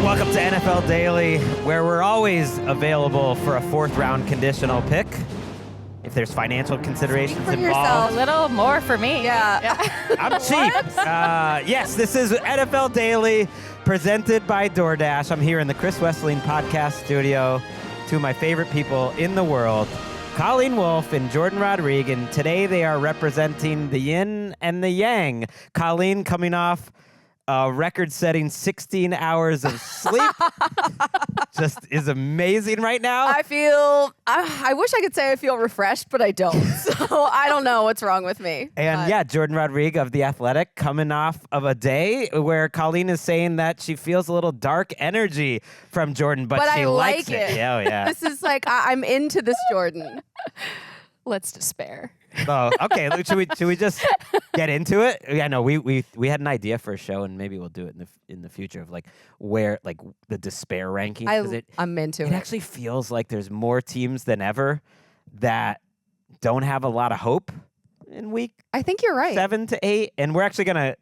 Welcome to NFL Daily, where we're always available for a fourth-round conditional pick. If there's financial considerations for involved. yourself. A little more for me. Yeah. I'm cheap. Yes, this is NFL Daily, presented by DoorDash. I'm here in the Chris Wesseling podcast studio. Two of my favorite people in the world, Colleen Wolfe and Jordan Rodriguez. And today they are representing the yin and the yang. Colleen coming off a record-setting 16 hours of sleep. Just is amazing right now. I wish I could say I feel refreshed, but I don't. So I don't know what's wrong with me. And Jordan Rodriguez of The Athletic coming off of a day where Colleen is saying that she feels a little dark energy from Jordan, but she I likes like it. Yeah. This is like, I'm into this Jordan. Let's despair. Oh, okay. Should we just get into it? Yeah, no, we had an idea for a show, and maybe we'll do it in the future of where the despair rankings. I'm into it. It actually feels like there's more teams than ever that don't have a lot of hope in week. I think you're right. 7 to 8, and we're actually gonna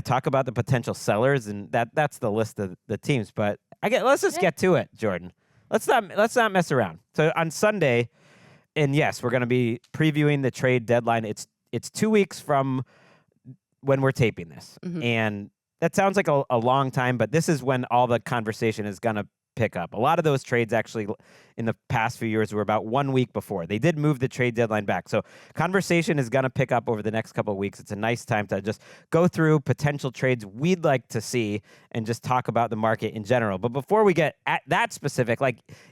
talk about the potential sellers, and that's the list of the teams. But let's just get to it, Jordan. Let's not mess around. So on Sunday. And yes, we're going to be previewing the trade deadline. It's 2 weeks from when we're taping this. Mm-hmm. And that sounds like a long time, but this is when all the conversation is going to pick up. A lot of those trades actually in the past few years were about 1 week before. They did move the trade deadline back. So conversation is going to pick up over the next couple of weeks. It's a nice time to just go through potential trades we'd like to see and just talk about the market in general. But before we get at that specific,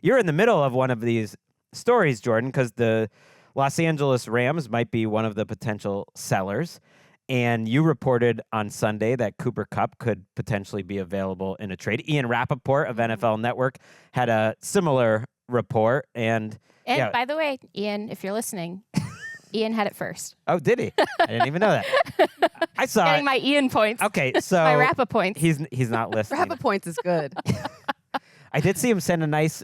you're in the middle of one of these stories, Jordan, because the Los Angeles Rams might be one of the potential sellers. And you reported on Sunday that Cooper Kupp could potentially be available in a trade. Ian Rappaport of NFL Network had a similar report. And by the way, Ian, if you're listening, Ian had it first. Oh, did he? I didn't even know that. I saw Getting my Ian points. Okay, so my Rappa points. He's not listening. Rappa points is good. I did see him send a nice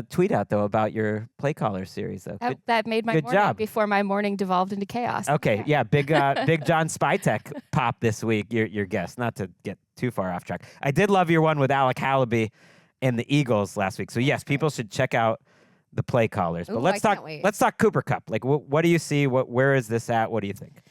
tweet out, though, about your play caller series. Though. That made my good morning job. before my morning devolved into chaos. Okay, yeah, big John Spytek pop this week, your guest, not to get too far off track. I did love your one with Alec Hallaby and the Eagles last week. So, yes, people should check out the play callers. But let's talk Cooper Kupp. What do you see? Where is this at? What do you think?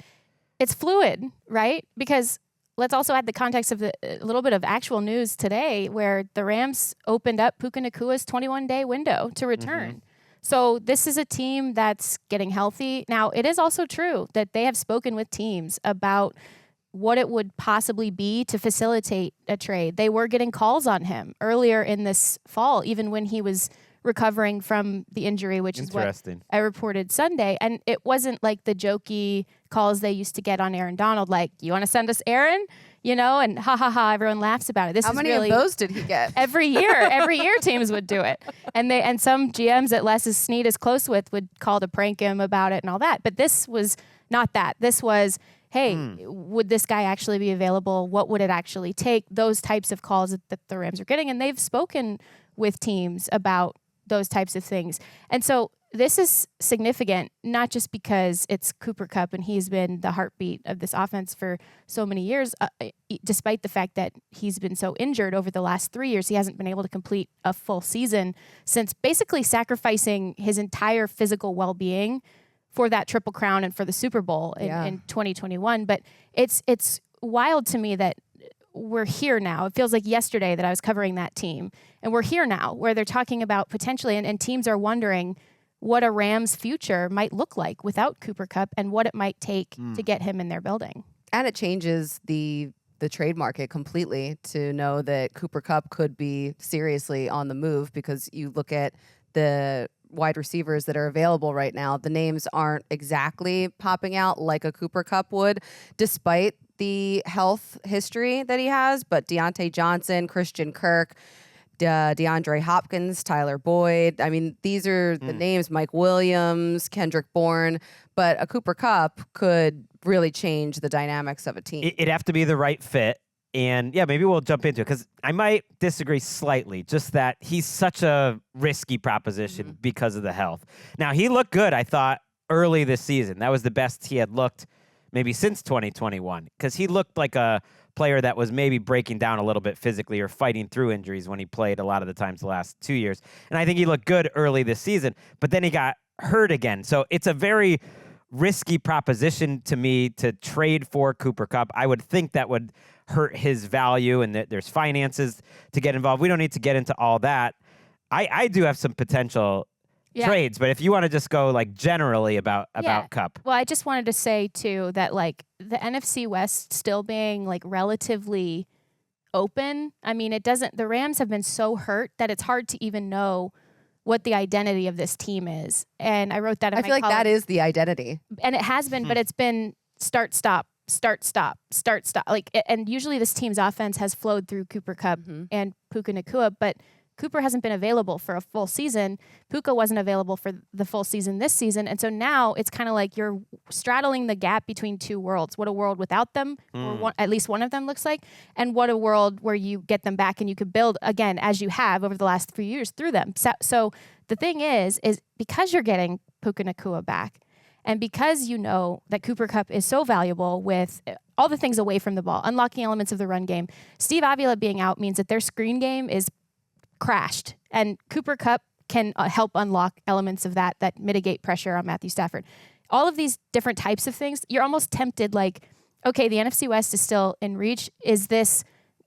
It's fluid, right? Because let's also add the context of a little bit of actual news today where the Rams opened up Puka Nacua's 21-day window to return. Mm-hmm. So this is a team that's getting healthy. Now, it is also true that they have spoken with teams about what it would possibly be to facilitate a trade. They were getting calls on him earlier in this fall, even when he was recovering from the injury, which is what I reported Sunday. And it wasn't like the jokey calls they used to get on Aaron Donald, like, you want to send us Aaron? And ha ha ha, everyone laughs about it. How many of those did he get? Every year teams would do it. And some GMs that Les Snead is close with would call to prank him about it and all that. But this was not that. This was, hey, would this guy actually be available? What would it actually take? Those types of calls that the Rams are getting. And they've spoken with teams about those types of things. And so this is significant, not just because it's Cooper Kupp and he's been the heartbeat of this offense for so many years, despite the fact that he's been so injured over the last 3 years. He hasn't been able to complete a full season since basically sacrificing his entire physical well-being for that Triple Crown and for the Super Bowl in 2021. But it's wild to me that we're here now. It feels like yesterday that I was covering that team. And we're here now where they're talking about potentially, and teams are wondering what a Rams future might look like without Cooper Kupp and what it might take to get him in their building. And it changes the trade market completely to know that Cooper Kupp could be seriously on the move, because you look at the wide receivers that are available right now, the names aren't exactly popping out like a Cooper Kupp would, despite the health history that he has. But Deontay Johnson, Christian Kirk, DeAndre Hopkins, Tyler Boyd. I mean, these are the names, Mike Williams, Kendrick Bourne. But a Cooper Kupp could really change the dynamics of a team. It'd have to be the right fit. And yeah, maybe we'll jump into it because I might disagree slightly, just that he's such a risky proposition because of the health. Now, he looked good, I thought, early this season. That was the best he had looked maybe since 2021, because he looked like a player that was maybe breaking down a little bit physically or fighting through injuries when he played a lot of the times the last 2 years. And I think he looked good early this season, but then he got hurt again. So it's a very risky proposition to me to trade for Cooper Kupp. I would think that would hurt his value, and that there's finances to get involved. We don't need to get into all that. I do have some potential trades, but if you want to just go like generally about Kupp. Well, I just wanted to say too that like the NFC West still being like relatively open. I mean, the Rams have been so hurt that it's hard to even know what the identity of this team is. And I wrote that in I feel like that is the identity. And it has been, but it's been start, stop, start, stop, start, stop. Like, and usually this team's offense has flowed through Cooper Kupp and Puka Nacua, but Cooper hasn't been available for a full season. Puka wasn't available for the full season this season. And so now it's kind of like you're straddling the gap between two worlds. What a world without them, or at least one of them looks like, and what a world where you get them back and you could build again, as you have over the last few years through them. So the thing is because you're getting Puka Nacua back, and because you know that Cooper Kupp is so valuable with all the things away from the ball, unlocking elements of the run game, Steve Avila being out means that their screen game is crashed, and Cooper Kupp can help unlock elements of that mitigate pressure on Matthew Stafford. All of these different types of things, you're almost tempted like, okay, the NFC West is still in reach.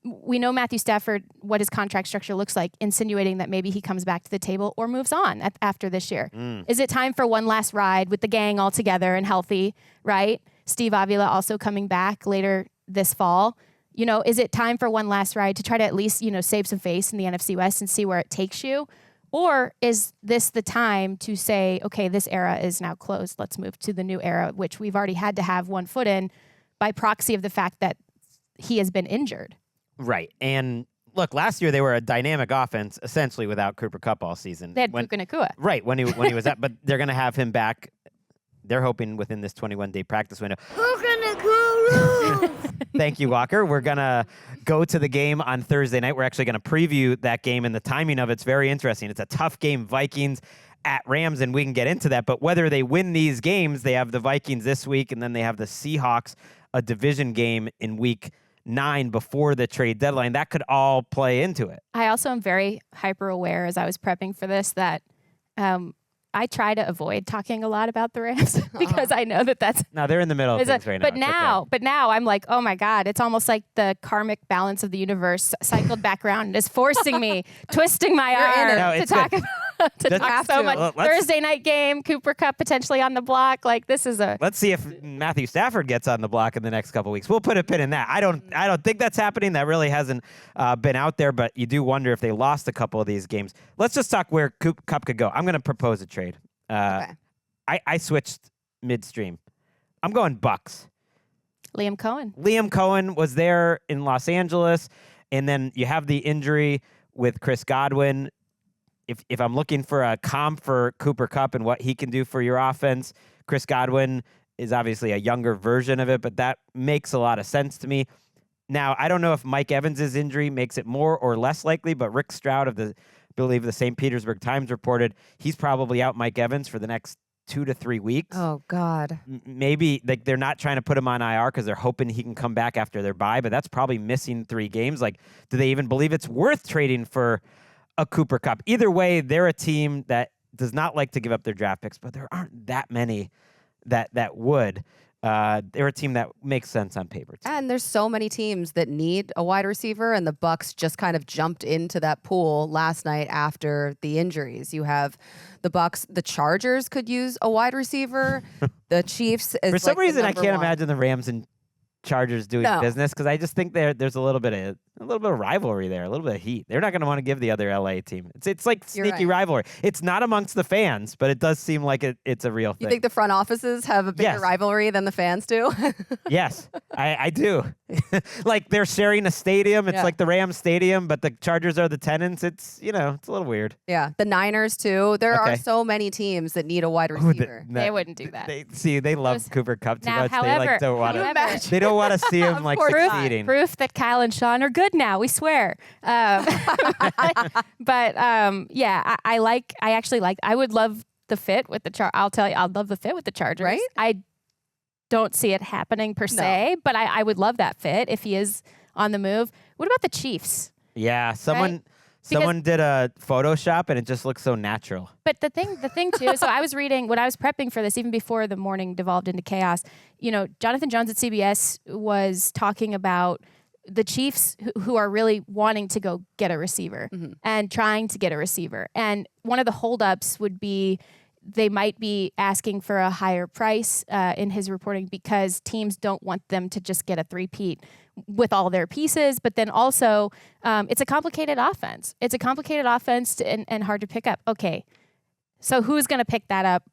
We know Matthew Stafford, what his contract structure looks like, insinuating that maybe he comes back to the table or moves on after this year. Is it time for one last ride with the gang all together and healthy, right? Steve Avila also coming back later this fall. Is it time for one last ride to try to at least, save some face in the NFC West and see where it takes you? Or is this the time to say, okay, this era is now closed. Let's move to the new era, which we've already had to have one foot in by proxy of the fact that he has been injured. Right. And look, last year they were a dynamic offense essentially without Cooper Kupp all season. They had Puka Nacua. Right, when he was at, but they're going to have him back. They're hoping within this 21-day practice window. Thank you, Walker. We're going to go to the game on Thursday night. We're actually going to preview that game, and the timing of it's very interesting. It's a tough game, Vikings at Rams, and we can get into that. But whether they win these games, they have the Vikings this week, and then they have the Seahawks, a division game in week 9 before the trade deadline. That could all play into it. I also am very hyper aware as I was prepping for this that I try to avoid talking a lot about the Rams because I know that's... No, they're in the middle of things right now. But now I'm like, oh my God, it's almost like the karmic balance of the universe cycled back around and is forcing me, twisting my arm to talk about so much. Thursday night game, Cooper Kupp potentially on the block. Like this is a... Let's see if Matthew Stafford gets on the block in the next couple of weeks. We'll put a pin in that. I don't think that's happening. That really hasn't been out there, but you do wonder if they lost a couple of these games. Let's just talk where Kupp could go. I'm going to propose a trade. Okay. I switched midstream. I'm going Bucks. Liam Cohen was there in Los Angeles, and then you have the injury with Chris Godwin. If I'm looking for a comp for Cooper Kupp and what he can do for your offense, Chris Godwin is obviously a younger version of it, but that makes a lot of sense to me. Now, I don't know if Mike Evans' injury makes it more or less likely, but Rick Stroud of the St. Petersburg Times reported he's probably out Mike Evans for the next 2 to 3 weeks. Oh, God. Maybe they're not trying to put him on IR because they're hoping he can come back after their bye, but that's probably missing 3 games. Like, do they even believe it's worth trading for a Cooper Kupp? Either way, they're a team that does not like to give up their draft picks, but there aren't that many that would. They're a team that makes sense on paper, too. And there's so many teams that need a wide receiver, and the Bucks just kind of jumped into that pool last night after the injuries. You have the Bucks, the Chargers could use a wide receiver. The Chiefs is for some like reason I can't imagine the Rams and Chargers doing business because I just think there's a little bit of rivalry there, a little bit of heat. They're not going to want to give the other LA team. It's like sneaky rivalry. It's not amongst the fans, but it does seem like it's a real thing. You think the front offices have a bigger rivalry than the fans do? Yes, I do. Like they're sharing a stadium. It's like the Rams stadium, but the Chargers are the tenants. It's it's a little weird. Yeah, the Niners too. There are so many teams that need a wide receiver. They wouldn't do that. They love Cooper Kupp too much. However, they don't want to. They don't want to see him like succeeding. Proof that Kyle and Sean are good now. We swear. But I would love the fit with the I'll tell you, I'd love the fit with the Chargers. Right? I don't see it happening per se, but I would love that fit if he is on the move. What about the Chiefs? Yeah, someone did a Photoshop and it just looks so natural. But the thing too, so I was reading when I was prepping for this, even before the morning devolved into chaos, Jonathan Jones at CBS was talking about the Chiefs who are really wanting to go get a receiver and trying to get a receiver. And one of the holdups would be they might be asking for a higher price in his reporting because teams don't want them to just get a three-peat with all their pieces. But then also, it's a complicated offense. It's a complicated offense and hard to pick up. Okay, so who's going to pick that up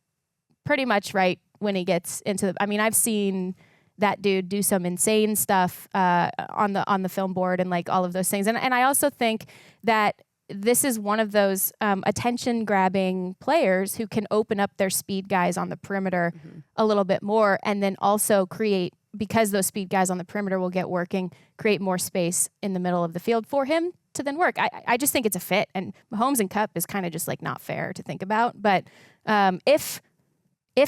pretty much right when he gets into the – I mean, I've seen that dude do some insane stuff on the film board and like all of those things. And I also think that this is one of those attention-grabbing players who can open up their speed guys on the perimeter a little bit more and then also create, because those speed guys on the perimeter will get working, create more space in the middle of the field for him to then work. I just think it's a fit. And Mahomes and Kupp is kind of just like not fair to think about. But if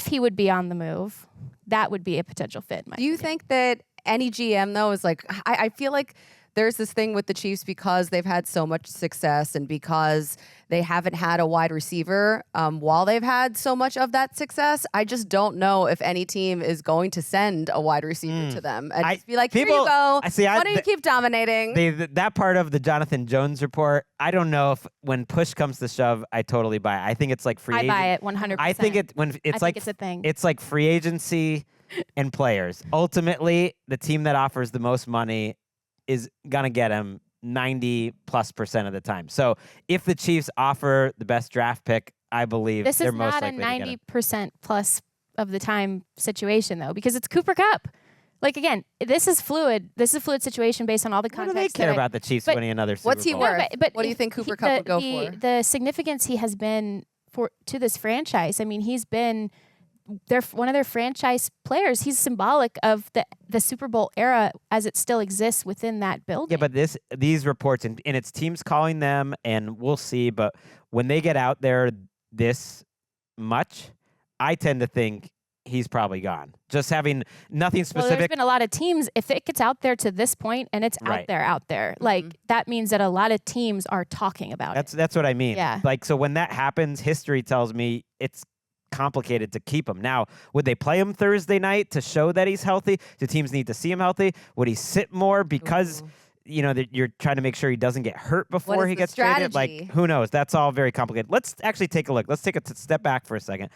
he would be on the move, that would be a potential fit. Do you think that any GM, though, is like, I feel like there's this thing with the Chiefs because they've had so much success and because they haven't had a wide receiver while they've had so much of that success. I just don't know if any team is going to send a wide receiver to them and just be like, here you go. Why don't you keep dominating? That part of the Jonathan Jones report, I don't know if when push comes to shove, I totally buy it. I think it's like free agency. I buy it 100%. I think it's a thing. It's like free agency and players. Ultimately, the team that offers the most money is gonna get him 90+% of the time. So if the Chiefs offer the best draft pick, I believe they're most likely to get him. This is not a 90% plus of the time situation though, because it's Cooper Kupp. Like again, this is fluid. This is a fluid situation based on all the context. What do they care about the Chiefs winning another Super Bowl? What's he worth? But what do you think Cooper Kupp would go for? The significance he has been to this franchise. I mean, he's been one of their franchise players. He's symbolic of the Super Bowl era as it still exists within that building. Yeah, but these reports, and it's teams calling them, and we'll see, but when they get out there this much, I tend to think he's probably gone. Just having nothing specific. Well, there's been a lot of teams, if it gets out there to this point and it's out there, like that means that a lot of teams are talking about it. That's what I mean. Yeah. Like, so when that happens, history tells me it's complicated to keep him. Now, would they play him Thursday night to show that he's healthy? Do teams need to see him healthy? Would he sit more because that you're trying to make sure he doesn't get hurt before he gets traded? Like, who knows? That's all very complicated. Let's actually take a look. Let's take a step back for a second.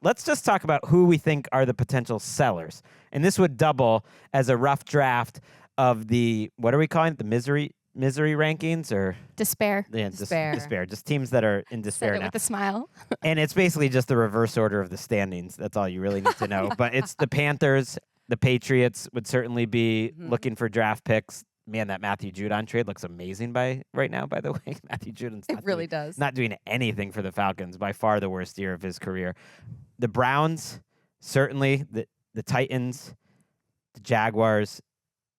Let's just talk about who we think are the potential sellers. And this would double as a rough draft of the, what are we calling it? The misery rankings or despair. Yeah, despair. Just teams that are in despair now. With a smile. And it's basically just the reverse order of the standings. That's all you really need to know. But it's the Panthers, the Patriots would certainly be looking for draft picks. Man, that Matthew Judon trade looks amazing right now, by the way. Matthew Judon's not doing anything for the Falcons. By far the worst year of his career. The Browns, certainly. The Titans, the Jaguars.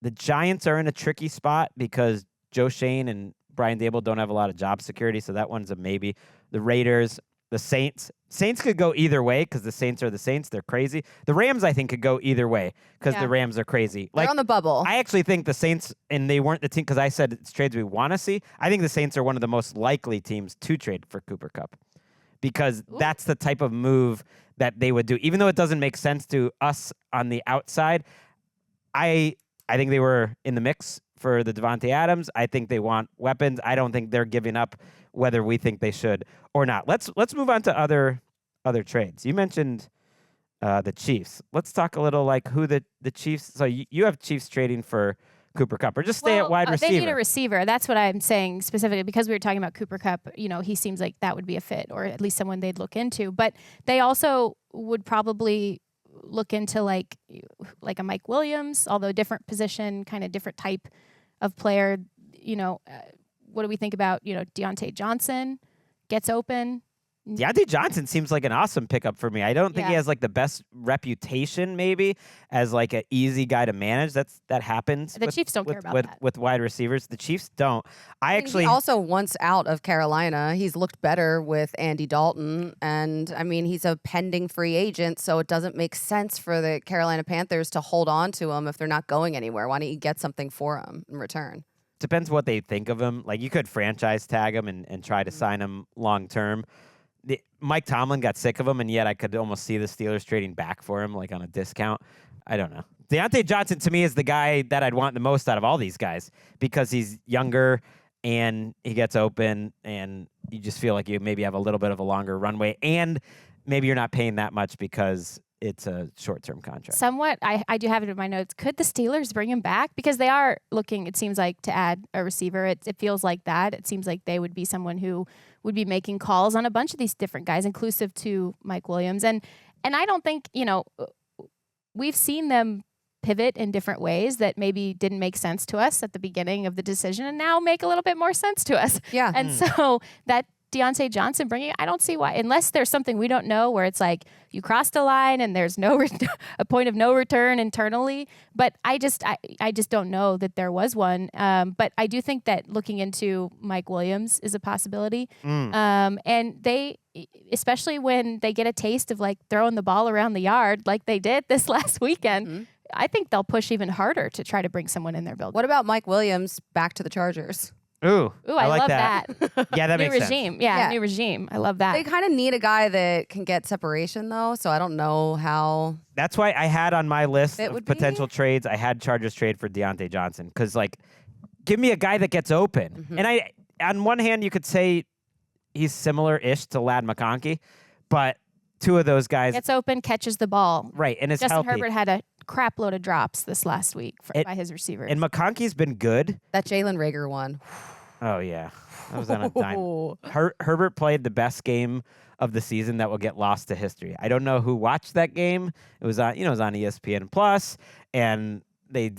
The Giants are in a tricky spot because Joe Shane and Brian Dable don't have a lot of job security, so that one's a maybe. The Raiders, the Saints. Saints could go either way because the Saints are the Saints. They're crazy. The Rams, I think, could go either way because the Rams are crazy. They're on the bubble. I actually think the Saints, and they weren't the team because I said it's trades we want to see. I think the Saints are one of the most likely teams to trade for Cooper Kupp because that's the type of move that they would do. Even though it doesn't make sense to us on the outside, I think they were in the mix for the Devontae Adams. I think they want weapons. I don't think they're giving up whether we think they should or not. Let's move on to other trades. You mentioned the Chiefs. Let's talk a little like who the Chiefs. So you have Chiefs trading for Cooper Kupp, or just stay at wide receiver. They need a receiver. That's what I'm saying specifically because we were talking about Cooper Kupp. He seems like that would be a fit, or at least someone they'd look into. But they also would probably look into like a Mike Williams, although different position, kind of different type of player. What do we think about Deontay Johnson gets open? Deontay Johnson seems like an awesome pickup for me. I don't think he has like the best reputation, maybe as like an easy guy to manage. That happens. The Chiefs don't care about that. With wide receivers. The Chiefs don't. I mean, he also wants out of Carolina. He's looked better with Andy Dalton, and I mean he's a pending free agent, so it doesn't make sense for the Carolina Panthers to hold on to him if they're not going anywhere. Why don't you get something for him in return? Depends what they think of him. Like you could franchise tag him and try to sign him long term. Mike Tomlin got sick of him, and yet I could almost see the Steelers trading back for him, like on a discount. I don't know. Deontay Johnson, to me, is the guy that I'd want the most out of all these guys because he's younger and he gets open, and you just feel like you maybe have a little bit of a longer runway, and maybe you're not paying that much because it's a short-term contract. Somewhat, I do have it in my notes. Could the Steelers bring him back? Because they are looking, it seems like, to add a receiver. It feels like that. It seems like they would be someone who would be making calls on a bunch of these different guys, inclusive to Mike Williams. And I don't think, we've seen them pivot in different ways that maybe didn't make sense to us at the beginning of the decision and now make a little bit more sense to us. Yeah. And so that Deontay Johnson bringing, I don't see why, unless there's something we don't know where it's like you crossed the line and there's a point of no return internally. But I just don't know that there was one. But I do think that looking into Mike Williams is a possibility. And they, especially when they get a taste of like throwing the ball around the yard like they did this last weekend, I think they'll push even harder to try to bring someone in their building. What about Mike Williams back to the Chargers? Ooh, I like love that. Yeah, that makes new regime. sense. Yeah, new regime. I love that. They kind of need a guy that can get separation, though, so I don't know how. That's why I had on my list It of would be? potential trades, I had Chargers trade for Deontay Johnson because, like, give me a guy that gets open. And on one hand, you could say he's similar-ish to Ladd McConkey, but two of those guys gets open, catches the ball. Right, and is Justin healthy. Herbert had a crap load of drops this last week by his receivers. And McConkey's been good. That Jalen Reagor one. Oh, yeah. That was on a dime. Herbert played the best game of the season that will get lost to history. I don't know who watched that game. It was on, it was on ESPN Plus, and they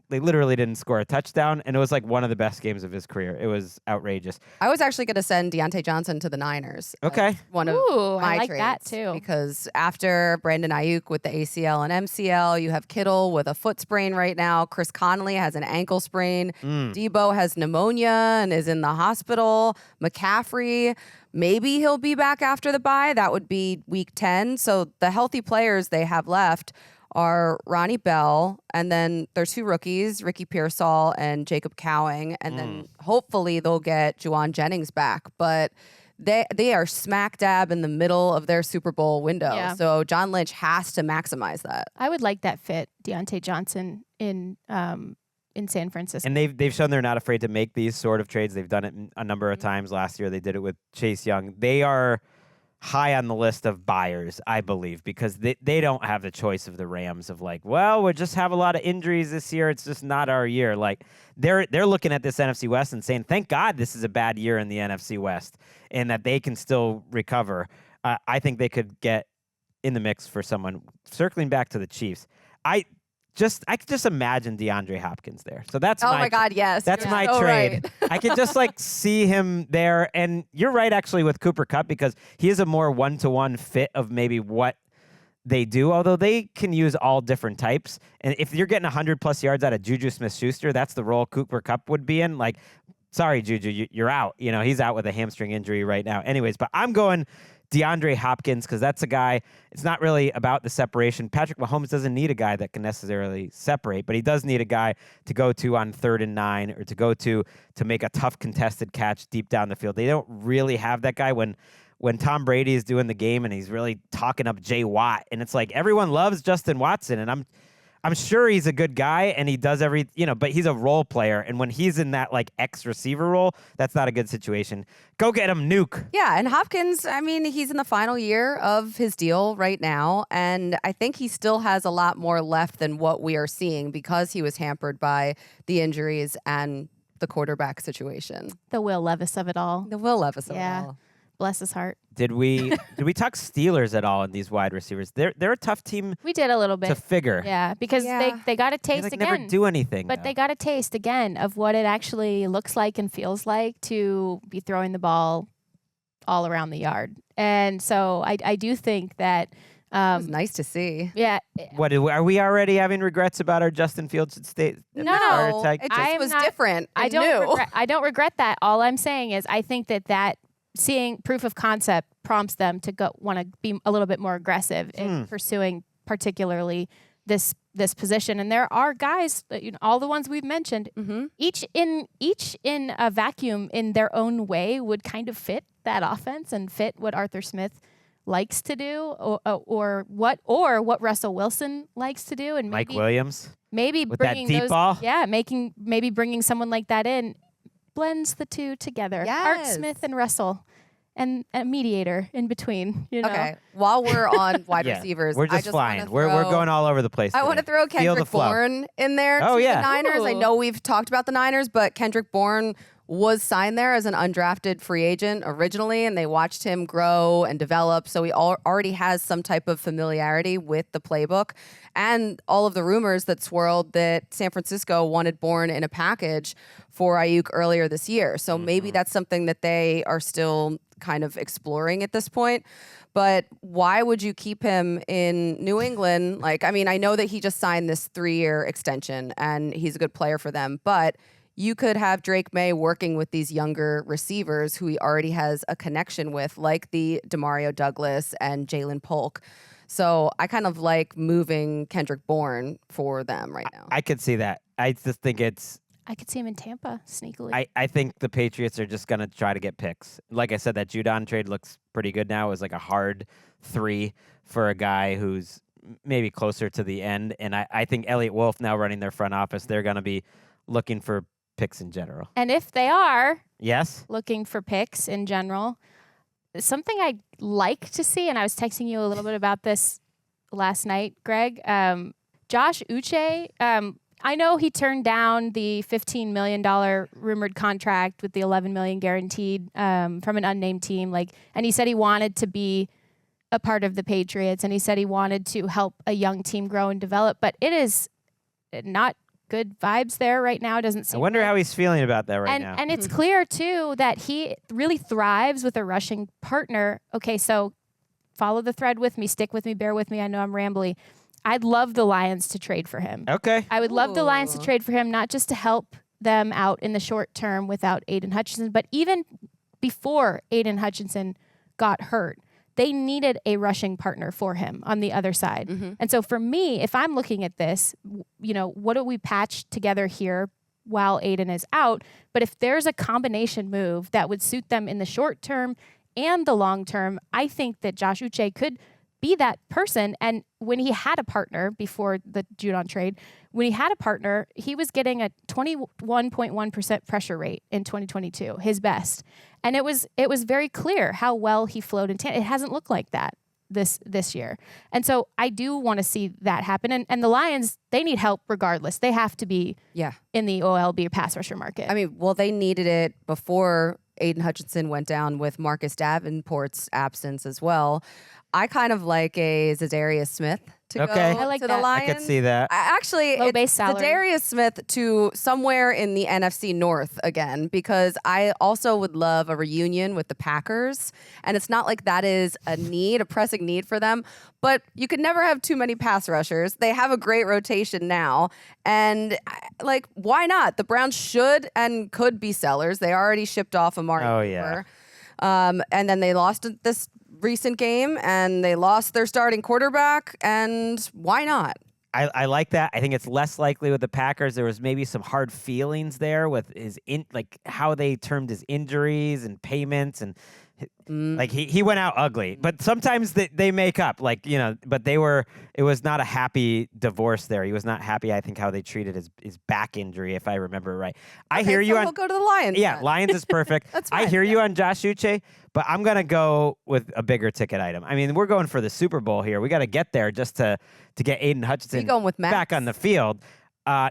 literally didn't score a touchdown, and it was like one of the best games of his career. It was outrageous. I was actually going to send Deontay Johnson to the Niners. Okay. One of my I like trades, that too. Because after Brandon Ayuk with the ACL and MCL, you have Kittle with a foot sprain right now. Chris Conley has an ankle sprain. Debo has pneumonia and is in the hospital. McCaffrey, maybe he'll be back after the bye. That would be week 10. So the healthy players they have left are Ronnie Bell, and then their two rookies, Ricky Pearsall and Jacob Cowing, and then hopefully they'll get Juwan Jennings back. But they are smack dab in the middle of their Super Bowl window. Yeah. So John Lynch has to maximize that. I would like that fit, Deontay Johnson in San Francisco. And they've shown they're not afraid to make these sort of trades. They've done it a number of times. Last year they did it with Chase Young. They are high on the list of buyers, I believe, because they don't have the choice of the Rams of like, well, we'll just have a lot of injuries this year. It's just not our year. Like they're looking at this NFC West and saying, thank God this is a bad year in the NFC West and that they can still recover. I think they could get in the mix for someone. Circling back to the Chiefs, I could just imagine DeAndre Hopkins there. So that's my God, yes. That's You're my so trade. right. I could just like see him there. And you're right, actually, with Cooper Kupp because he is a more one-to-one fit of maybe what they do, although they can use all different types. And if you're getting 100-plus yards out of Juju Smith-Schuster, that's the role Cooper Kupp would be in. Like, sorry, Juju, you're out. He's out with a hamstring injury right now. Anyways, but I'm going DeAndre Hopkins because that's a guy, it's not really about the separation. Patrick Mahomes doesn't need a guy that can necessarily separate, but he does need a guy to go to on 3rd and 9 or to go to make a tough contested catch deep down the field. They don't really have that guy when Tom Brady is doing the game and he's really talking up Jay Watt. And it's like everyone loves Justin Watson, and I'm sure he's a good guy and he does but he's a role player. And when he's in that like X receiver role, that's not a good situation. Go get him, nuke. Yeah, and Hopkins, I mean, he's in the final year of his deal right now, and I think he still has a lot more left than what we are seeing because he was hampered by the injuries and the quarterback situation. The Will Levis of it all. The Will Levis of it Yeah. all. Bless his heart. Did we talk Steelers at all in these wide receivers? They're a tough team We did a little bit. to figure. Yeah, because Yeah. they got a They taste like again. never do anything. But though. they got a taste again of what it actually looks like and feels like to be throwing the ball all around the yard. And so I do think that. It was nice to see. Yeah. Are we already having regrets about our Justin Fields state? No, it just was different. I don't regret that. All I'm saying is I think that seeing proof of concept prompts them to want to be a little bit more aggressive in pursuing particularly this position. And there are guys, all the ones we've mentioned, each in a vacuum in their own way would kind of fit that offense and fit what Arthur Smith likes to do, or what Russell Wilson likes to do, and Mike Williams, maybe with bringing that deep ball, maybe bringing someone like that in blends the two together. Yes. Art Smith and Russell, and a mediator in between. Okay, while we're on wide receivers, we're just flying. We're going all over the place. I want to throw Kendrick Bourne in there. The Niners. Ooh. I know we've talked about the Niners, but Kendrick Bourne was signed there as an undrafted free agent originally, and they watched him grow and develop. So he already has some type of familiarity with the playbook. And all of the rumors that swirled that San Francisco wanted Bourne in a package for Ayuk earlier this year. So maybe that's something that they are still kind of exploring at this point. But why would you keep him in New England? I know that he just signed this 3-year extension, and he's a good player for them, but you could have Drake May working with these younger receivers who he already has a connection with, like the Demario Douglas and Jalen Polk. So I kind of like moving Kendrick Bourne for them right now. I could see that. I just think I could see him in Tampa sneakily. I think the Patriots are just going to try to get picks. Like I said, that Judon trade looks pretty good now. It was like a hard 3 for a guy who's maybe closer to the end. And I think Elliott Wolf now running their front office, they're going to be looking for picks in general. And if they are looking for picks in general, something I'd like to see, and I was texting you a little bit about this last night, Greg, Josh Uche, I know he turned down the $15 million rumored contract with the $11 million guaranteed from an unnamed team. And he said he wanted to be a part of the Patriots, and he said he wanted to help a young team grow and develop. But it is not good vibes there right now. It doesn't seem. I wonder how he's feeling about that right now. And it's clear too that he really thrives with a rushing partner. Okay, so follow the thread with me, stick with me, bear with me. I know I'm rambly. I'd love the Lions to trade for him. Okay. I would love the Lions to trade for him, not just to help them out in the short term without Aiden Hutchinson, but even before Aiden Hutchinson got hurt. They needed a rushing partner for him on the other side. And so for me, if I'm looking at this, what do we patch together here while Aiden is out? But if there's a combination move that would suit them in the short term and the long term, I think that Josh Uche could be that person. And when he had a partner before the Judon trade, when he had a partner, he was getting a 21.1% pressure rate in 2022, his best. And it was very clear how well he flowed in tandem. It hasn't looked like that this year. And so I do want to see that happen. And the Lions, they need help regardless. They have to be in the OLB pass rusher market. They needed it before Aiden Hutchinson went down with Marcus Davenport's absence as well. I kind of like a Zadarius Smith to go to the Lions. I could see that. Actually, low base salary. Zadarius Smith to somewhere in the NFC North again, because I also would love a reunion with the Packers. And it's not like that is a pressing need for them. But you could never have too many pass rushers. They have a great rotation now. And, why not? The Browns should and could be sellers. They already shipped off Amari Cooper. And then they lost this recent game, and they lost their starting quarterback, and why not? I like that. I think it's less likely with the Packers. There was maybe some hard feelings there with his how they termed his injuries and payments, and he went out ugly. But sometimes they make up, but it was not a happy divorce there. He was not happy, I think, how they treated his back injury, if I remember right. I hear you on. We'll go to the Lions. Yeah, then. Lions is perfect. That's fine. I hear you on Josh Uche, but I'm gonna go with a bigger ticket item. We're going for the Super Bowl here. We got to get there just to get Aiden Hutchinson going with Max? back on the field.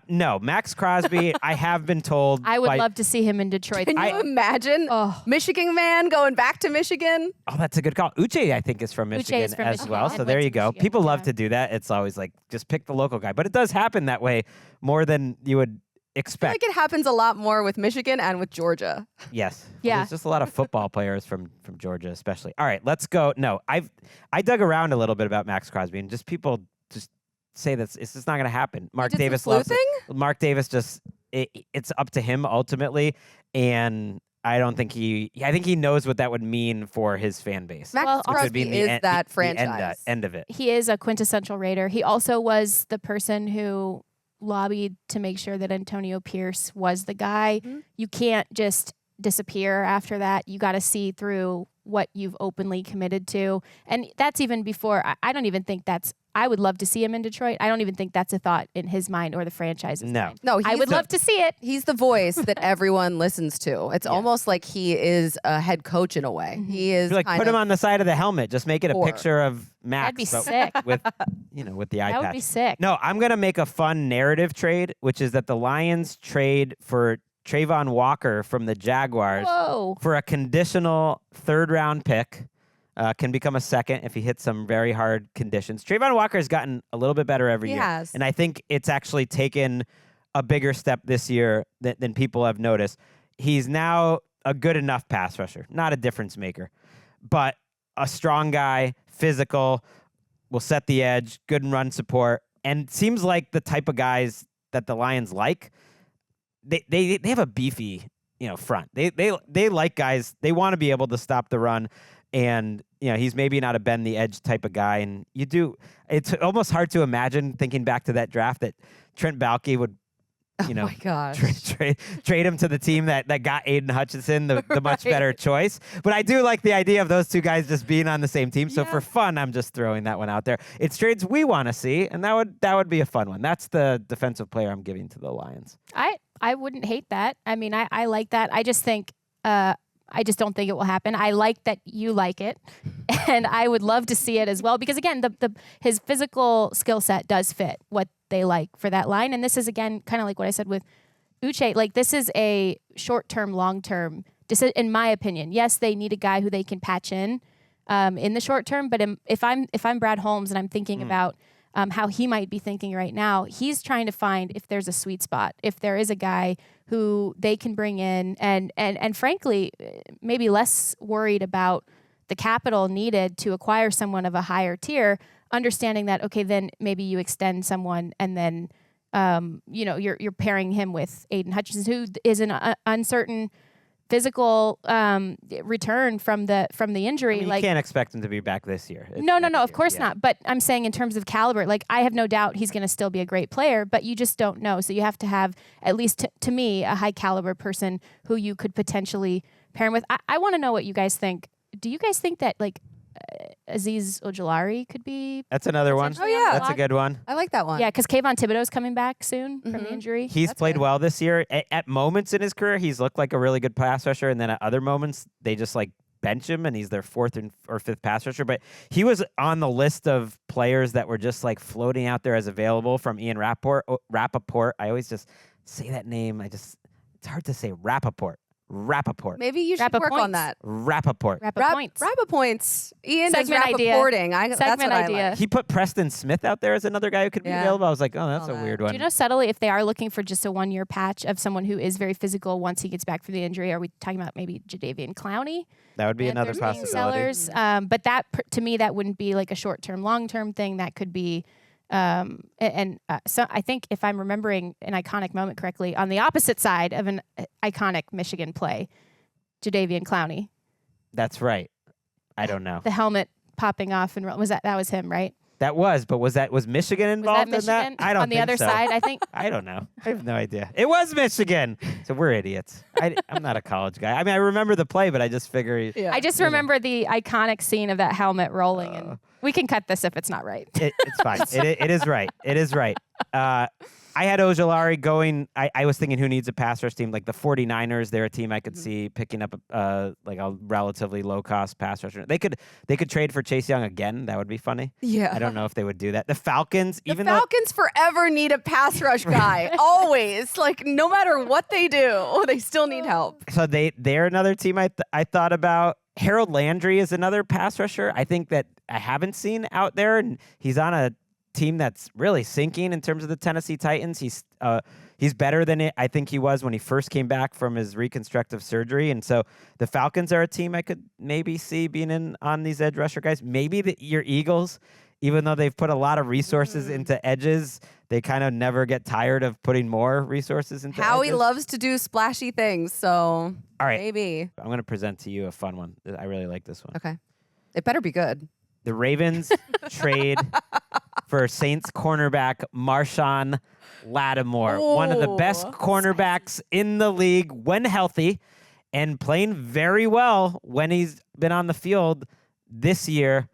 No, Max Crosby, I have been told. I would love to see him in Detroit. Can you imagine Michigan man going back to Michigan? Oh, that's a good call. Uche, I think, is from Michigan as Michigan. well. So there you go. Michigan, People love to do that. It's always just pick the local guy. But it does happen that way more than you would I feel expect. like it happens a lot more with Michigan and with Georgia. Yes. Yeah. There's just a lot of football players from Georgia, especially. All right, let's go. No, I dug around a little bit about Max Crosby, and just people just say that it's just not going to happen. Mark did some Davis loves it. sleuthing? Mark Davis just it's up to him ultimately, and I don't think I think he knows what that would mean for his fan base. Max Well, Which would Crosby be the is end- that the franchise. end of it. He is a quintessential Raider. He also was the person who lobbied to make sure that Antonio Pierce was the guy. Mhm. You can't just disappear after that. You got to see through what you've openly committed to. And that's even before, I don't even think I would love to see him in Detroit. I don't even think that's a thought in his mind or the franchise's No. mind. No, I he's would love to see it. He's the voice that everyone listens to. It's almost like he is a head coach in a way. He is Like kind put him of on the side of the helmet. Just make it a Or- picture of Max. That'd be but sick. with with the eye That would patch. be sick. No, I'm gonna make a fun narrative trade, which is that the Lions trade for Trayvon Walker from the Jaguars Whoa. for a conditional 3rd-round pick. Can become a 2nd if he hits some very hard conditions. Trayvon Walker has gotten a little bit better every He year. has. And I think it's actually taken a bigger step this year than people have noticed. He's now a good enough pass rusher, not a difference maker, but a strong guy, physical, will set the edge, good in run support, and seems like the type of guys that the Lions like. They have a beefy, front. They like guys. They want to be able to stop the run. And, he's maybe not a bend the edge type of guy. And it's almost hard to imagine, thinking back to that draft, that Trent Baalke would, oh my gosh. trade him to the team that got Aiden Hutchinson, the much Right. better choice. But I do like the idea of those two guys just being on the same team. So Yeah. for fun, I'm just throwing that one out there. It's trades we want to see, and that would be a fun one. That's the defensive player I'm giving to the Lions. I wouldn't hate that. I mean, I like that. I just think I just don't think it will happen. I like that you like it, and I would love to see it as well because again, his physical skill set does fit what they like for that line. And this is again kind of like what I said with Uche. Like this is a short-term, long-term. In my opinion, yes, they need a guy who they can patch in the short term. But if I'm Brad Holmes and I'm thinking about how he might be thinking right now, he's trying to find if there's a sweet spot, if there is a guy who they can bring in and frankly, maybe less worried about the capital needed to acquire someone of a higher tier, understanding that, okay, then maybe you extend someone and then, you're pairing him with Aiden Hutchinson, who is an uncertain physical return from the injury. You can't expect him to be back this year. No, of course not. But I'm saying in terms of caliber, like I have no doubt he's going to still be a great player, but you just don't know. So you have to have at least to me a high caliber person who you could potentially pair him with. I want to know what you guys think. Do you guys think that like Azeez Ojulari could be? That's another one. potentially Oh, on yeah. the That's a block? good one. I like that one. Yeah, because Kayvon Thibodeau's coming back soon from the Mhm. injury. He's That's played good. well this year. At moments in his career, he's looked like a really good pass rusher, and then at other moments, they just like bench him, and he's their 4th or 5th pass rusher. But he was on the list of players that were just like floating out there as available from Ian Rappaport. I always just say that name. It's hard to say. Rappaport. Maybe you should work on that. Rappaport. Points. Points. Ian does Segment idea. Rappaporting. That's Segment what I idea. like. He put Preston Smith out there as another guy who could be Yeah. available. I was like, oh, that's Saw a that. weird Do one. you know subtly if they are looking for just a 1-year patch of someone who is very physical once he gets back from the injury? Are we talking about maybe Jadeveon Clowney? That would be another Panthers being possibility. sellers. But that to me that wouldn't be like a short-term, long-term thing. That could be. So I think if I'm remembering an iconic moment correctly, on the opposite side of an iconic Michigan play, Jadeveon Clowney, That's right. I don't know. the helmet popping off, and that was him, right? That was Michigan Was involved that Michigan? in that? I don't on the think other so. side, I think. I don't know. I have no idea. It was Michigan. So we're idiots. I'm not a college guy. I mean, I remember the play, but I just figure. Yeah. I just remember the iconic scene of that helmet rolling, and we can cut this if it's not right. It's fine. It is right. It is right. I had Ojulari going. I was thinking who needs a pass rush team? Like the 49ers, they're a team I could see picking up like a relatively low cost pass rusher. They could trade for Chase Young again. That would be funny. Yeah. I don't know if they would do that. The Falcons, The Falcons forever need a pass rush guy. Always. Like, no matter what they do, they still need help. So they're another team I thought about. Harold Landry is another pass rusher. I think that I haven't seen out there, and he's on a team that's really sinking in terms of the Tennessee Titans. He's better than I think he was when he first came back from his reconstructive surgery. And so the Falcons are a team I could maybe see being in on these edge rusher guys. Maybe your Eagles, even though they've put a lot of resources into edges, they kind of never get tired of putting more resources into Howie edges. loves to do splashy things, so All right. maybe. I'm going to present to you a fun one. I really like this one. Okay. It better be good. The Ravens trade for Saints cornerback Marshon Lattimore, one of the best cornerbacks in the league when healthy and playing very well when he's been on the field this year.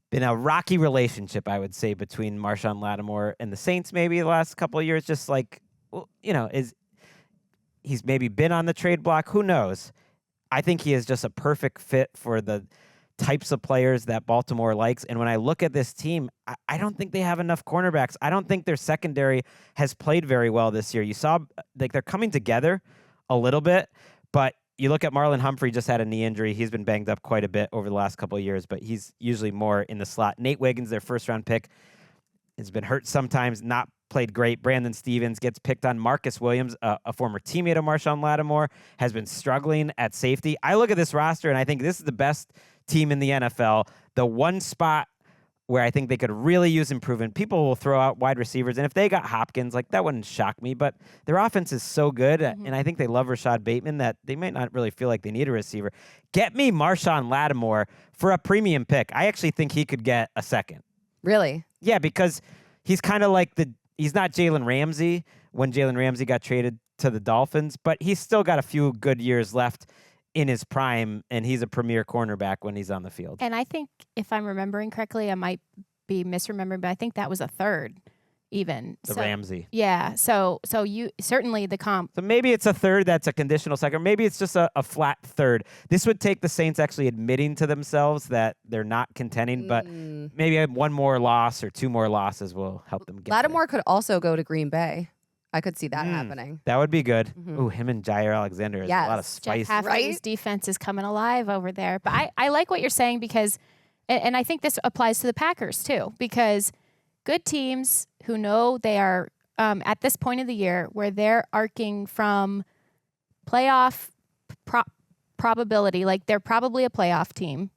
Been a rocky relationship, I would say, between Marshon Lattimore and the Saints maybe the last couple of years. Just like, he's maybe been on the trade block. Who knows? I think he is just a perfect fit for the types of players that Baltimore likes. And when I look at this team, I don't think they have enough cornerbacks. I don't think their secondary has played very well this year. You saw like they're coming together a little bit, but you look at Marlon Humphrey, just had a knee injury. He's been banged up quite a bit over the last couple of years, but he's usually more in the slot. Nate Wiggins, their first-round pick, has been hurt sometimes, not played great. Brandon Stevens gets picked on. Marcus Williams, a former teammate of Marshon Lattimore, has been struggling at safety. I look at this roster, and I think this is the best team in the NFL. The one spot where I think they could really use improvement, people will throw out wide receivers, and if they got Hopkins, like that wouldn't shock me, but their offense is so good, and I think they love Rashad Bateman that they might not really feel like they need a receiver. Get me Marshon Lattimore for a premium pick. I actually think he could get a second. Really? Yeah, because he's kind of like he's not Jalen Ramsey when Jalen Ramsey got traded to the Dolphins, but he's still got a few good years left in his prime, and he's a premier cornerback when he's on the field. And I think, if I'm remembering correctly, I might be misremembering, but I think that was a third even. Ramsey. Yeah. So you certainly the comp. So maybe it's a third that's a conditional second. Maybe it's just a flat third. This would take the Saints actually admitting to themselves that they're not contending, but maybe one more loss or two more losses will help them get Lattimore could also go to Green Bay. I could see that happening. That would be good. Ooh, him and Jair Alexander is a lot of spice. Jeff Hafley's defense is coming alive over there. But I like what you're saying because, and I think this applies to the Packers too, because good teams who know they are at this point of the year where they're arcing from playoff probability, like they're probably a playoff team,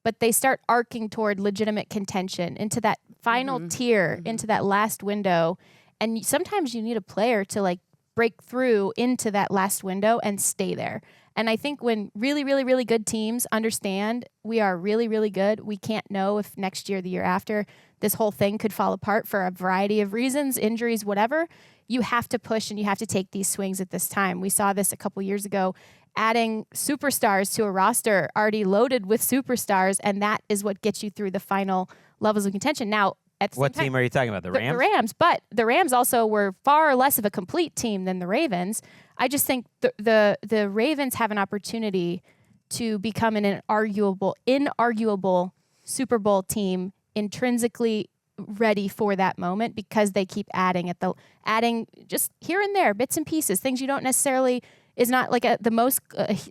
but they start arcing toward legitimate contention into that final tier, into that last window. And sometimes you need a player to like break through into that last window and stay there. And I think when really, really, really good teams understand we are really, really good, we can't know if next year, the year after, this whole thing could fall apart for a variety of reasons, injuries, whatever. You have to push and you have to take these swings at this time. We saw this a couple years ago, adding superstars to a roster already loaded with superstars, and that is what gets you through the final levels of contention. Now, what team are you talking about? The Rams? The Rams, but the Rams also were far less of a complete team than the Ravens. I just think the Ravens have an opportunity to become an inarguable Super Bowl team, intrinsically ready for that moment because they keep adding just here and there bits and pieces, things you don't necessarily is not like the most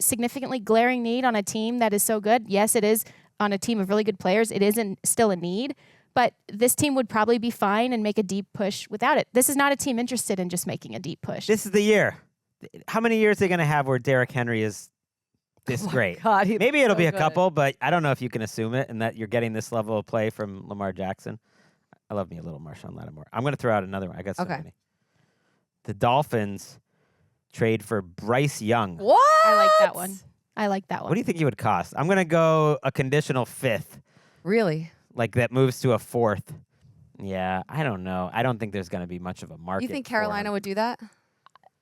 significantly glaring need on a team that is so good. Yes, it is on a team of really good players. It isn't still a need. But this team would probably be fine and make a deep push without it. This is not a team interested in just making a deep push. This is the year. How many years are they going to have where Derrick Henry is this great? God, maybe it'll be a couple, but I don't know if you can assume it and that you're getting this level of play from Lamar Jackson. I love me a little Marshon Lattimore. I'm going to throw out another one. I got so many. The Dolphins trade for Bryce Young. What? I like that one. What do you think he would cost? I'm going to go a conditional fifth. Really? Like that moves to a fourth. Yeah, I don't know. I don't think there's going to be much of a market. You think Carolina would do that?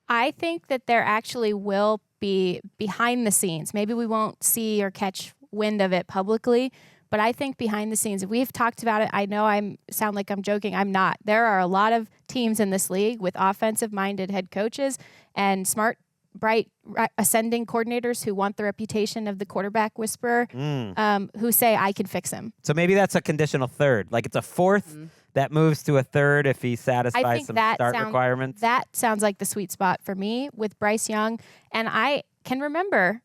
I think that there actually will be behind the scenes. Maybe we won't see or catch wind of it publicly, but I think behind the scenes, we've talked about it. I know I sound like I'm joking. I'm not. There are a lot of teams in this league with offensive-minded head coaches and smart, bright, ascending coordinators who want the reputation of the quarterback whisperer, who say, I can fix him. So maybe that's a conditional third. Like it's a fourth that moves to a third if he satisfies some start requirements. That sounds like the sweet spot for me with Bryce Young. And I can remember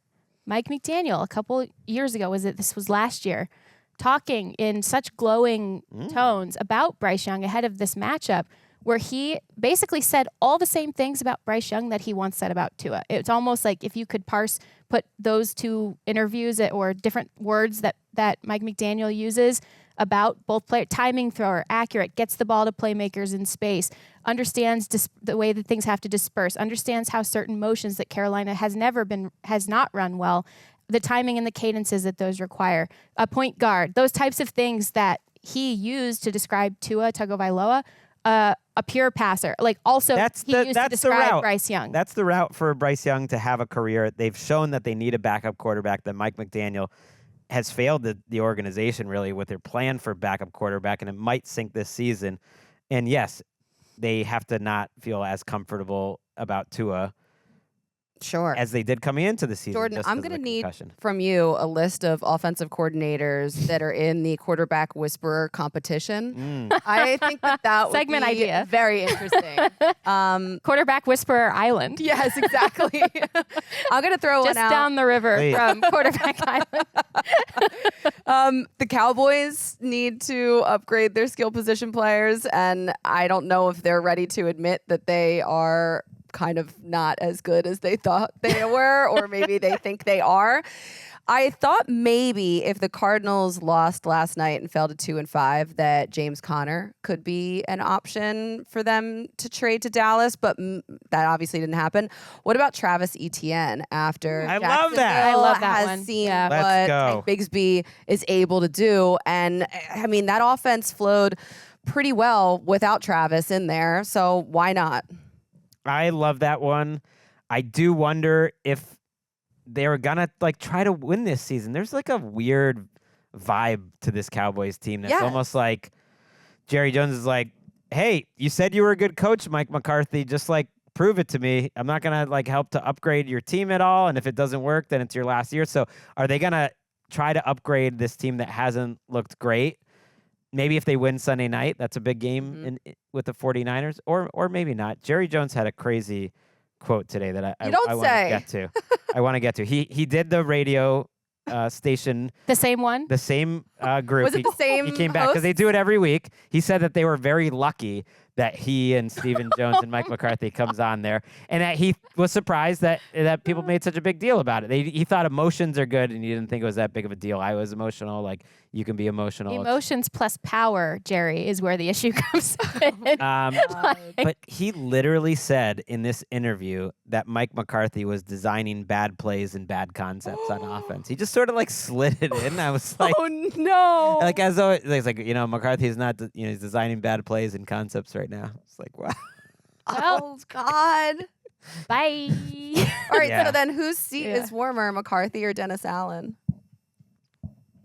Mike McDaniel a couple years ago, this was last year, talking in such glowing tones about Bryce Young ahead of this matchup, where he basically said all the same things about Bryce Young that he once said about Tua. It's almost like if you could put those two interviews or different words that Mike McDaniel uses about both player timing thrower, accurate, gets the ball to playmakers in space, understands the way that things have to disperse, understands how certain motions that Carolina has not run well, the timing and the cadences that those require, a point guard, those types of things that he used to describe Tua Tagovailoa, a pure passer. Like also he used to describe Bryce Young. That's the route for Bryce Young to have a career. They've shown that they need a backup quarterback, that Mike McDaniel has failed the organization really with their plan for backup quarterback, and it might sink this season. And yes, they have to not feel as comfortable about Tua Sure. as they did coming into the season. Jordan, just I'm 'cause of going to the need concussion. from you a list of offensive coordinators that are in the quarterback whisperer competition. I think that would Segment be idea. very interesting. Quarterback Whisperer Island. Yes, exactly. I'm going to throw Just one out. down the river Wait. from Quarterback Island. The Cowboys need to upgrade their skill position players, and I don't know if they're ready to admit that they are kind of not as good as they thought they were, or maybe they think they are. I thought maybe if the Cardinals lost last night and fell to 2-5, that James Conner could be an option for them to trade to Dallas, but that obviously didn't happen. What about Travis Etienne after I love that. Jacksonville I love that has one. seen Yeah. Let's what go. Tank Bigsby is able to do? And I mean, that offense flowed pretty well without Travis in there, so why not? I love that one. I do wonder if they were gonna try to win this season. There's like a weird vibe to this Cowboys team that's Yes. almost like Jerry Jones is like, "Hey, you said you were a good coach, Mike McCarthy. Just prove it to me. I'm not gonna help to upgrade your team at all. And if it doesn't work, then it's your last year." So are they gonna try to upgrade this team that hasn't looked great? Maybe if they win Sunday night, that's a big game with the 49ers, or maybe not. Jerry Jones had a crazy quote today that I want to get to. I want to get to. He did the radio station, The same one? the same group. Was it the same He came back because they hosts? do it every week. He said that they were very lucky that he and Stephen Jones and Mike McCarthy comes on there, and that he was surprised that people made such a big deal about it. He thought emotions are good, and he didn't think it was that big of a deal. I was emotional. You can be emotional. Emotions plus power, Jerry, is where the issue comes in. But he literally said in this interview that Mike McCarthy was designing bad plays and bad concepts on offense. He just sort of slid it in. I was like, Oh no! as though it's McCarthy's not, he's designing bad plays and concepts right now. It's like, wow. Oh God! Bye. All right, Yeah. so then whose seat Yeah. is warmer, McCarthy or Dennis Allen?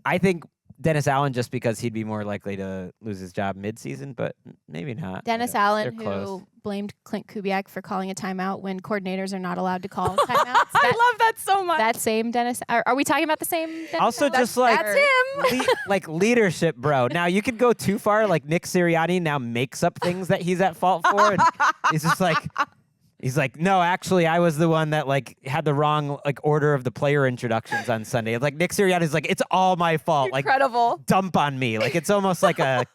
I think Dennis Allen, just because he'd be more likely to lose his job midseason, but maybe not. Dennis They're Allen, close. who blamed Clint Kubiak for calling a timeout when coordinators are not allowed to call timeouts. I love that so much. That same Dennis. Are we talking about the same Dennis Also, Allen? just That's him. leadership, bro. Now you could go too far. Nick Sirianni now makes up things that he's at fault for, and he's just he's like, no, actually, I was the one that had the wrong order of the player introductions on Sunday. Nick Sirianni's it's all my fault. Incredible. Dump on me. It's almost like a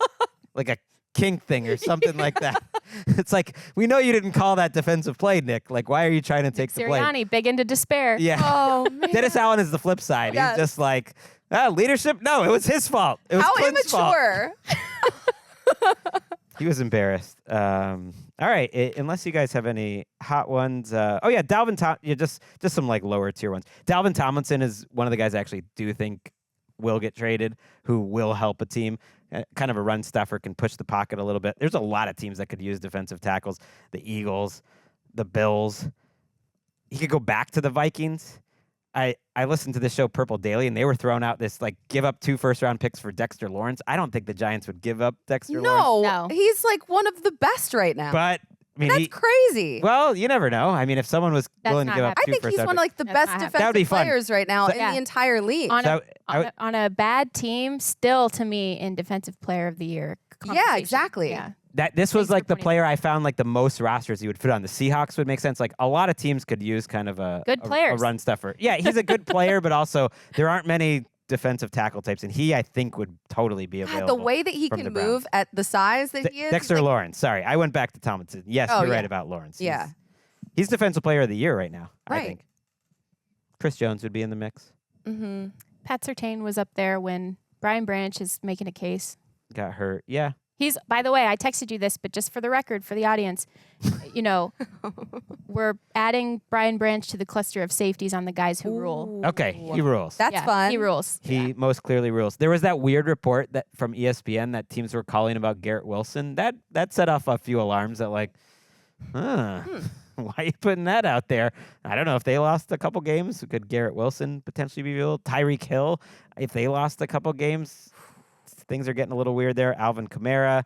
kink thing or something like that. It's we know you didn't call that defensive play, Nick. Why are you trying to take the blame? Sirianni, big into despair. Yeah. Oh man. Dennis Allen is the flip side. Yes. He's just leadership? No, it was his fault. It was How Clint's fault. immature. He was embarrassed. All right, unless you guys have any hot ones. Dalvin just some lower tier ones. Dalvin Tomlinson is one of the guys I actually do think will get traded, who will help a team. Kind of a run stuffer, can push the pocket a little bit. There's a lot of teams that could use defensive tackles. The Eagles, the Bills. He could go back to the Vikings. I listened to this show Purple Daily, and they were throwing out this give up 2 first-round picks for Dexter Lawrence. I don't think the Giants would give up Dexter Lawrence. No. He's one of the best right now. But That's crazy. well, you never know. If someone was That's willing to not give up I 2 think he's first-round one of the That's best not happening. That would be defensive fun. players right now in Yeah. the entire league. On a bad team, still to me in Defensive Player of the Year. Yeah, conversation. exactly. Yeah. This was Thanks for the pointing player I found the most rosters he would fit on. The Seahawks would make sense. A lot of teams could use kind of a Good a players. run stuffer. Yeah, he's a good player, but also there aren't many defensive tackle types, and he, I think, would totally be God, available. the way that he from can the Browns. move at the size that he is. Dexter like, Lawrence. Sorry, I went back to Tomlinson. Yes, Oh, you're right yeah. about Lawrence. Yeah. He's defensive player of the year right now, I Right. think. Chris Jones would be in the mix. Mm-hmm. Pat Surtain was up there when Brian Branch is making a case. Got hurt. Yeah. He's, by the way, I texted you this, but just for the record, for the audience, we're adding Brian Branch to the cluster of safeties on the guys who rule. Okay, he rules. That's Yeah, fun. He rules. He most clearly rules. There was that weird report that from ESPN that teams were calling about Garrett Wilson. That set off a few alarms that why are you putting that out there? I don't know if they lost a couple games. Could Garrett Wilson potentially be real? Tyreek Hill, if they lost a couple games, things are getting a little weird there. Alvin Kamara,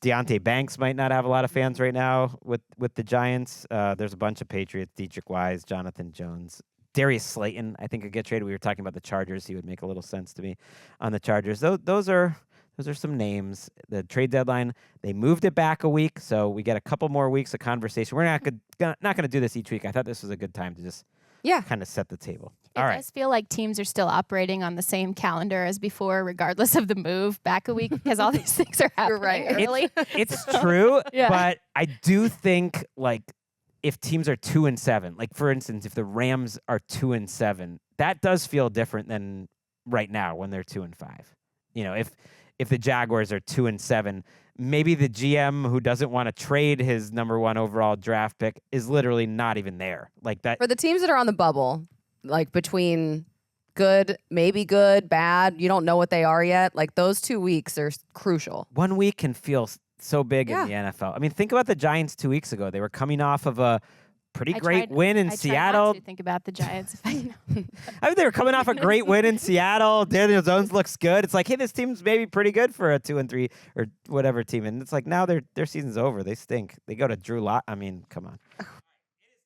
Deontay Banks might not have a lot of fans right now with the Giants. There's a bunch of Patriots, Dietrich Wise, Jonathan Jones. Darius Slayton, I think, could get traded. We were talking about the Chargers. He would make a little sense to me on the Chargers. Those are some names. The trade deadline, they moved it back a week, so we get a couple more weeks of conversation. We're not going to do this each week. I thought this was a good time to just kind of set the table. It does feel like teams are still operating on the same calendar as before, regardless of the move back a week, because all these things are happening right. early. It's true, Yeah. but I do think if teams are 2-7, like for instance, if the Rams are 2-7, that does feel different than right now when they're 2-5. If the Jaguars are 2-7, maybe the GM who doesn't want to trade his number 1 overall draft pick is literally not even there. Like that. For the teams that are on the bubble, like between good, maybe good, bad, you don't know what they are yet. Like those 2 weeks are crucial. 1 week can feel so big in the NFL. I mean, think about the Giants 2 weeks ago. They were coming off of a pretty great win in Seattle. I tried not to think about the Giants. I mean, they were coming off a great win in Seattle. Daniel Jones looks good. It's like, hey, this team's maybe pretty good for a 2-3 or whatever team. And it's like now their season's over. They stink. They go to Drew Lock. I mean, come on.